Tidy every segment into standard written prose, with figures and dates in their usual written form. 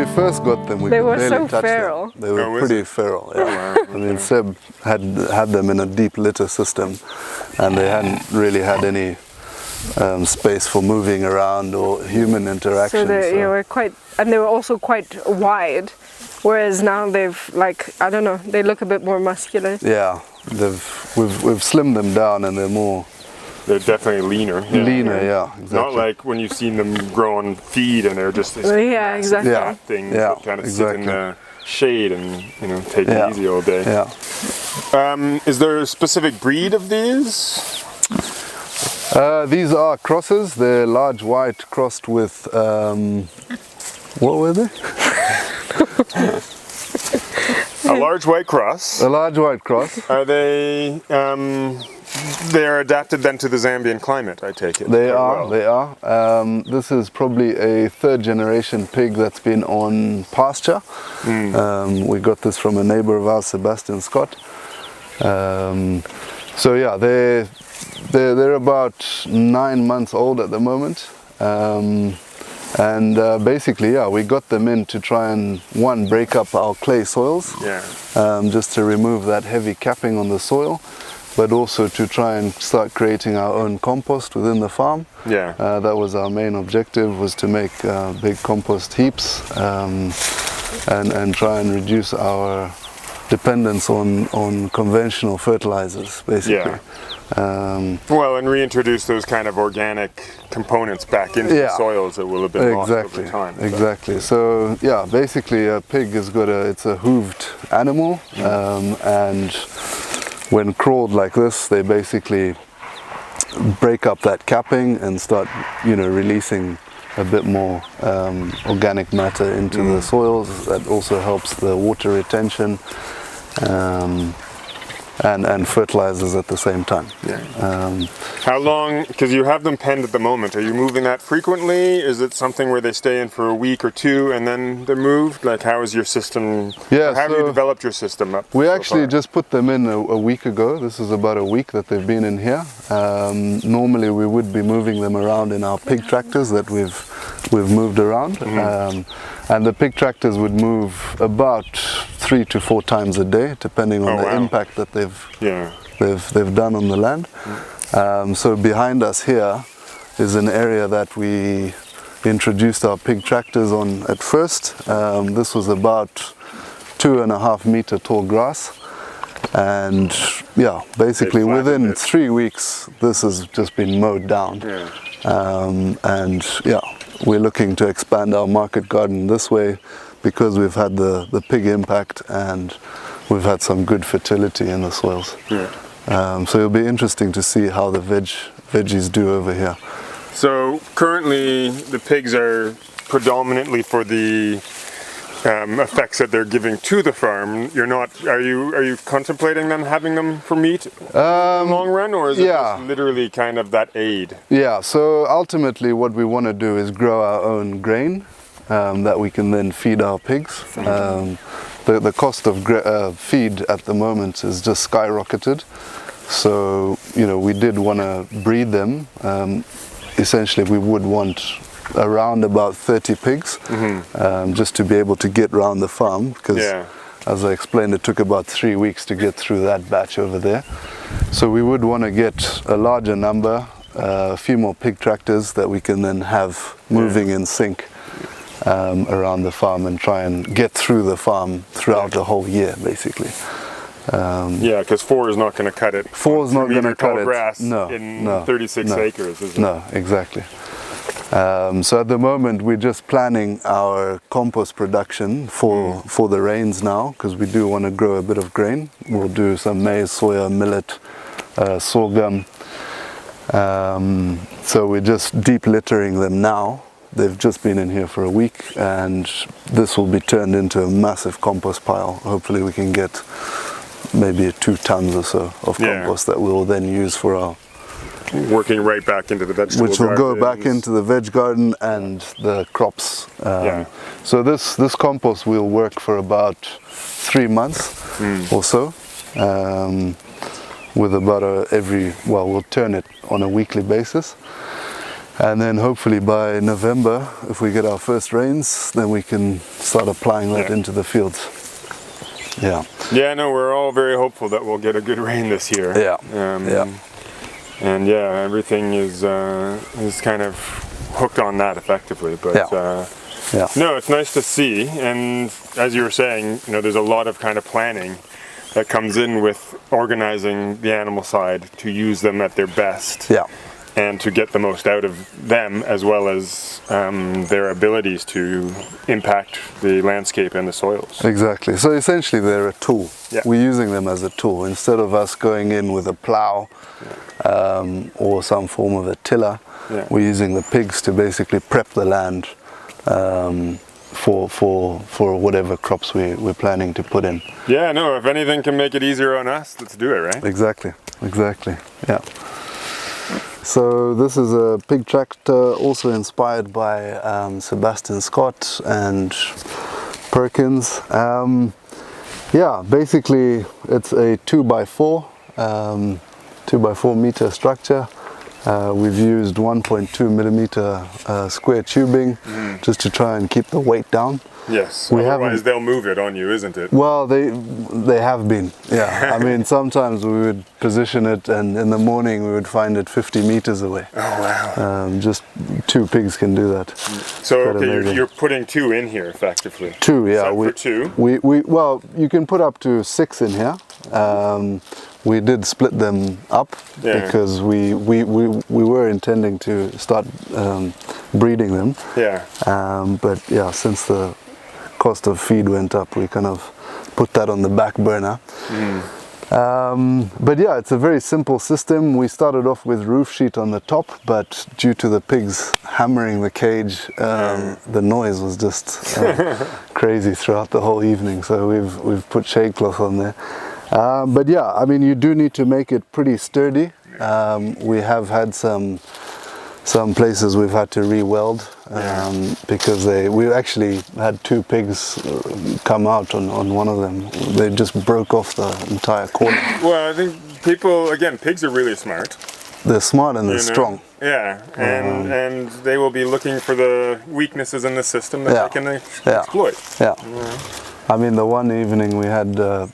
we first got them, we They could were barely so touch feral. them. They were pretty feral. Yeah. Wow, I mean, Seb had them in a deep litter system, and they hadn't really had any space for moving around or human interaction. So they were quite, and they were also quite wide, whereas now they've I don't know, they look a bit more muscular. Yeah, we've slimmed them down, and they're more. They're definitely leaner. Yeah. Leaner, yeah, exactly. Not like when you've seen them grow on feed and they're just this Yeah, exactly. Yeah. thing Yeah, that kind of exactly. sit in the shade and take it easy all day. Yeah. Is there a specific breed of these? These are crosses. They're large white crossed with what were they? A large white cross. A large white cross. Are they? They are adapted then to the Zambian climate, I take it. They are. They are. This is probably a third generation pig that's been on pasture. We got this from a neighbor of ours, Sebastian Scott. So yeah, they're about 9 months old at the moment. Basically, yeah, we got them in to try and break up our clay soils, just to remove that heavy capping on the soil, but also to try and start creating our own compost within the farm. Yeah. That was our main objective, was to make big compost heaps and try and reduce our dependence on conventional fertilizers, basically. Yeah. Well, and reintroduce those kind of organic components back into the soils that will have been lost over time. Exactly. So yeah, basically a pig has got it's a hooved animal, and when crawled like this, they basically break up that capping and start, releasing a bit more organic matter into the soils. That also helps the water retention. And fertilizers at the same time. Yeah. How long, because you have them penned at the moment, are you moving that frequently? Is it something where they stay in for a week or two and then they're moved? Like, how is your system, how have you developed your system up? We actually just put them in a week ago. This is about a week that they've been in here. Normally we would be moving them around in our pig tractors that we've moved around. And the pig tractors would move about 3 to 4 times a day, depending on the impact that they've done on the land. So behind us here is an area that we introduced our pig tractors on at first. This was about 2.5 meter tall grass, and basically within 3 weeks this has just been mowed down. We're looking to expand our market garden this way because we've had the pig impact and we've had some good fertility in the soils. So it'll be interesting to see how the veggies do over here. So currently the pigs are predominantly for the effects that they're giving to the farm. Are you contemplating having them for meat in the long run, or is it just literally kind of that aid? Yeah, so ultimately what we want to do is grow our own grain that we can then feed our pigs. The cost of feed at the moment is just skyrocketed. So, we did want to breed them. Essentially, we would want around about 30 pigs, just to be able to get around the farm, because as I explained, it took about 3 weeks to get through that batch over there. So we would want to get a larger number, a few more pig tractors that we can then have moving in sync around the farm and try and get through the farm throughout the whole year, basically. Because 4 is not going to cut it. 4 is not going to cut it. Grass no, in 36 acres, is it? No, exactly. So at the moment we're just planning our compost production for the rains now, because we do want to grow a bit of grain. We'll do some maize, soya, millet, sorghum. So we're just deep littering them now. They've just been in here for a week, and this will be turned into a massive compost pile. Hopefully we can get maybe 2 tons or so of compost that we'll then use for our working right back into the vegetable which will go back into the veg garden and the crops. So this compost will work for about 3 months or so, with about we'll turn it on a weekly basis. And then hopefully by November, if we get our first rains, then we can start applying that into the fields. Yeah. Yeah, no, we're all very hopeful that we'll get a good rain this year. Yeah. And yeah, everything is kind of hooked on that effectively. But no, it's nice to see. And as you were saying, you know, there's a lot of kind of planning that comes in with organizing the animal side to use them at their best. Yeah. And to get the most out of them, as well as their abilities to impact the landscape and the soils. Exactly. So essentially they're a tool. Yeah. We're using them as a tool. Instead of us going in with a plow or some form of a tiller, we're using the pigs to basically prep the land for whatever crops we're planning to put in. Yeah, no, if anything can make it easier on us, let's do it, right? Exactly, yeah. So this is a pig tractor also inspired by Sebastian Scott and Perkins. Yeah, basically it's a 2x4 meter structure. We've used 1.2 millimeter square tubing just to try and keep the weight down. Yes, otherwise they'll move it on you, isn't it? Well, they have been, yeah. I mean, sometimes we would position it and in the morning we would find it 50 meters away. Oh, wow. Just 2 pigs can do that. So, okay, you're putting 2 in here, effectively. 2, yeah. For 2? Well, you can put up to 6 in here. We did split them up because we were intending to start breeding them. Yeah. But yeah, since the cost of feed went up, we kind of put that on the back burner. But yeah, it's a very simple system. We started off with roof sheet on the top, but due to the pigs hammering the cage, the noise was just crazy throughout the whole evening. So we've put shade cloth on there. But yeah, I mean, you do need to make it pretty sturdy. We have had some places we've had to re-weld because we actually had 2 pigs come out on one of them. They just broke off the entire corner. Well, I think pigs are really smart. They're smart and they're strong. Yeah, and they will be looking for the weaknesses in the system that they can exploit. Yeah. I mean, the one evening we had the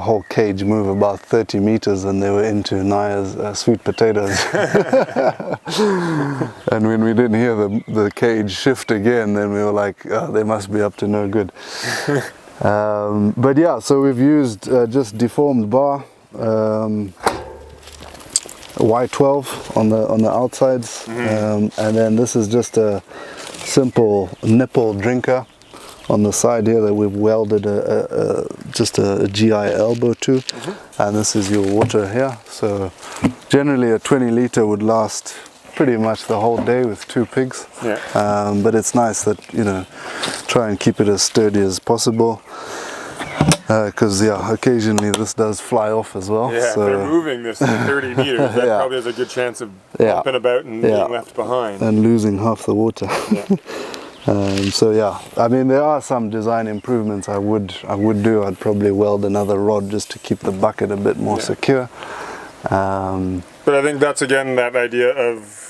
whole cage move about 30 meters and they were into Naya's sweet potatoes. And when we didn't hear the cage shift again, then we were like, oh, they must be up to no good. But yeah, so we've used just deformed bar, Y12 on the outsides, and then this is just a simple nipple drinker on the side here that we've welded just a GI elbow to, and this is your water here. So generally a 20 liter would last pretty much the whole day with 2 pigs. But it's nice that, you know, try and keep it as sturdy as possible, because occasionally this does fly off as well. Yeah, so if they're moving this 30 meters, that probably has a good chance of bumping about and being left behind and losing half the water. So yeah, I mean, there are some design improvements I would do. I'd probably weld another rod just to keep the bucket a bit more secure. But I think that's again that idea of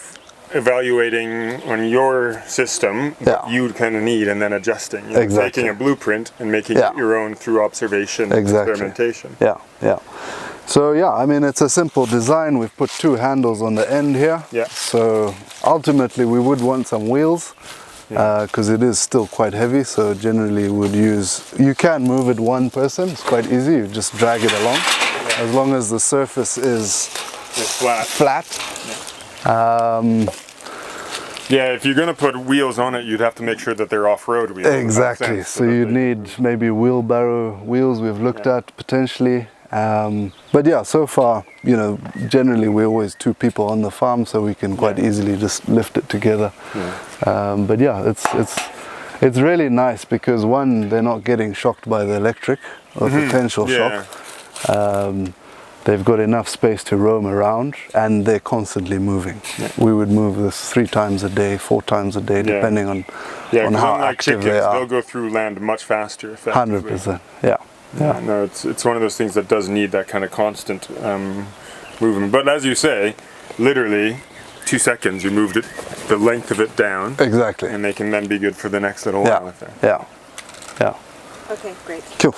evaluating on your system what you kind of need and then adjusting. You know, taking a blueprint and making it your own through observation and experimentation. Yeah. So yeah, I mean, it's a simple design. We've put 2 handles on the end here. So ultimately we would want some wheels, because it is still quite heavy, so generally you can move it one person, it's quite easy, you just drag it along, as long as the surface is flat. If you're going to put wheels on it, you'd have to make sure that they're off-road wheels. Exactly, so you'd need maybe wheelbarrow wheels we've looked at potentially. But yeah, so far, you know, generally we're always 2 people on the farm, so we can quite easily just lift it together. But yeah, it's really nice because one, they're not getting shocked by the electric or potential shock. They've got enough space to roam around and they're constantly moving. We would move this 3 times a day, 4 times a day, depending on how active they are. They'll go through land much faster. 100%, no, it's one of those things that does need that kind of constant movement. But as you say, literally, 2 seconds you moved it, the length of it down, Exactly. and they can then be good for the next little Yeah. while if they're... Yeah. Yeah. Okay, great. Cool.